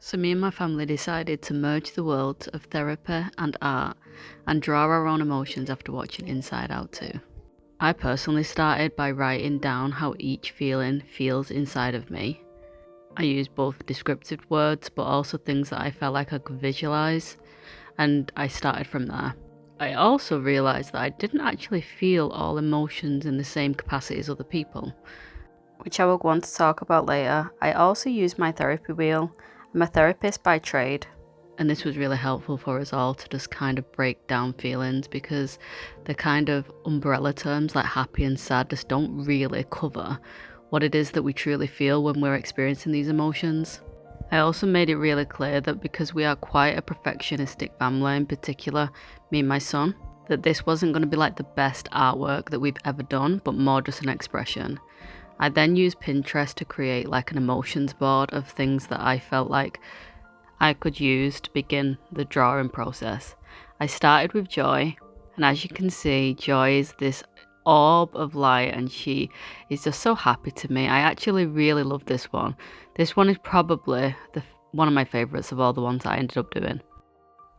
So me and my family decided to merge the worlds of therapy and art and draw our own emotions after watching Inside Out 2. I personally started by writing down how each feeling feels inside of me. I used both descriptive words but also things that I felt like I could visualize, and I started from there. I also realised that I didn't actually feel all emotions in the same capacity as other people, which I will go on to talk about later. I also used my therapy wheel. I'm a therapist by trade, and this was really helpful for us all to just kind of break down feelings, because the kind of umbrella terms like happy and sad just don't really cover what it is that we truly feel when we're experiencing these emotions. I also made it really clear that because we are quite a perfectionistic family, in particular me and my son, that this wasn't going to be like the best artwork that we've ever done, but more just an expression. I then used Pinterest to create like an emotions board of things that I felt like I could use to begin the drawing process. I started with Joy, and as you can see, Joy is this orb of light and she is just so happy to me. I actually really love this one. This one is probably one of my favourites of all the ones I ended up doing.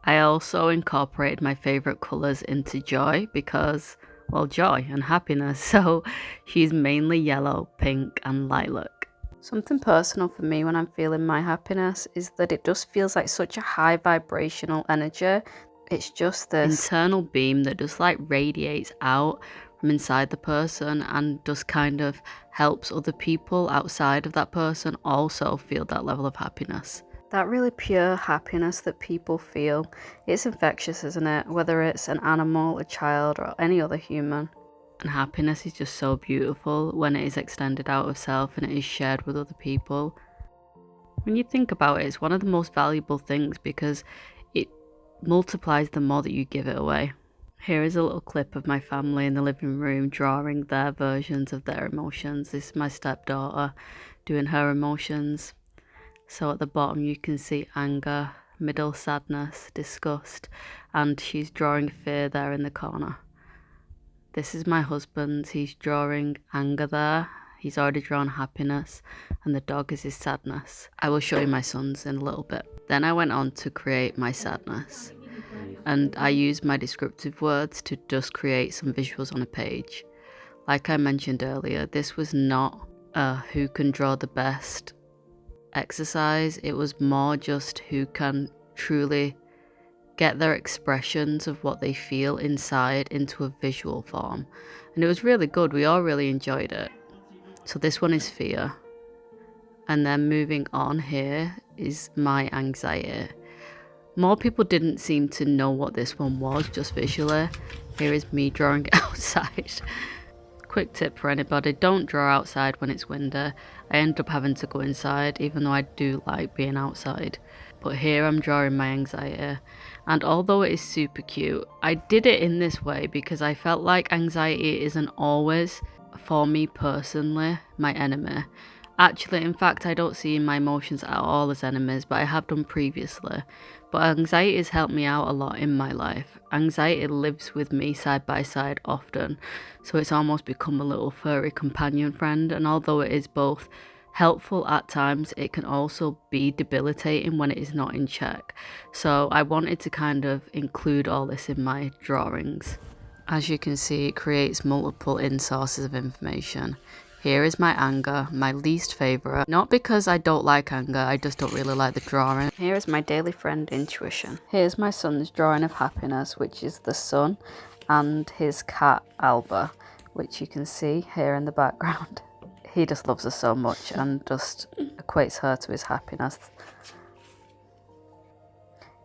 I also incorporated my favourite colours into Joy because, well, joy and happiness, so she's mainly yellow, pink and lilac. Something personal for me when I'm feeling my happiness is that it just feels like such a high vibrational energy. It's just this internal beam that just like radiates out from inside the person and just kind of helps other people outside of that person also feel that level of happiness. That really pure happiness that people feel, it's infectious, isn't it? Whether it's an animal, a child, or any other human. And happiness is just so beautiful when it is extended out of self and it is shared with other people. When you think about it, it's one of the most valuable things because it multiplies the more that you give it away. Here is a little clip of my family in the living room drawing their versions of their emotions. This is my stepdaughter doing her emotions. So at the bottom you can see anger, middle sadness, disgust, and she's drawing fear there in the corner. This is my husband, he's drawing anger there, he's already drawn happiness, and the dog is his sadness. I will show you my son's in a little bit. Then I went on to create my sadness, and I used my descriptive words to just create some visuals on a page. Like I mentioned earlier, this was not a who can draw the best exercise, it was more just who can truly get their expressions of what they feel inside into a visual form. And it was really good, we all really enjoyed it. So this one is fear. And then moving on, here is my anxiety. More people didn't seem to know what this one was, just visually. Here is me drawing outside. Quick tip for anybody, don't draw outside when it's windy. I end up having to go inside even though I do like being outside. But here I'm drawing my anxiety, and although it is super cute, I did it in this way because I felt like anxiety isn't always, for me personally, my enemy. Actually, in fact, I don't see my emotions at all as enemies, but I have done previously. But anxiety has helped me out a lot in my life. Anxiety lives with me side by side often, so it's almost become a little furry companion friend, and although it is both helpful at times, it can also be debilitating when it is not in check. So I wanted to kind of include all this in my drawings. As you can see, it creates multiple sources of information. Here is my anger, my least favourite. Not because I don't like anger, I just don't really like the drawing. Here is my daily friend, intuition. Here's my son's drawing of happiness, which is the sun, and his cat, Alba, which you can see here in the background. He just loves her so much and just equates her to his happiness.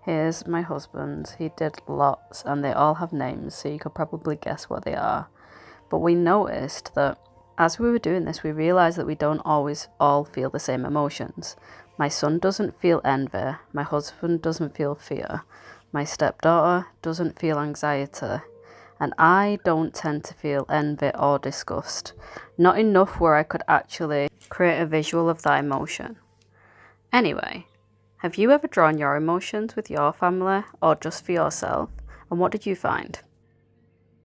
Here's my husband. He did lots and they all have names, so you could probably guess what they are. But we noticed that as we were doing this, we realised that we don't always all feel the same emotions. My son doesn't feel envy. My husband doesn't feel fear. My stepdaughter doesn't feel anxiety. And I don't tend to feel envy or disgust. Not enough where I could actually create a visual of that emotion. Anyway, have you ever drawn your emotions with your family or just for yourself? And what did you find?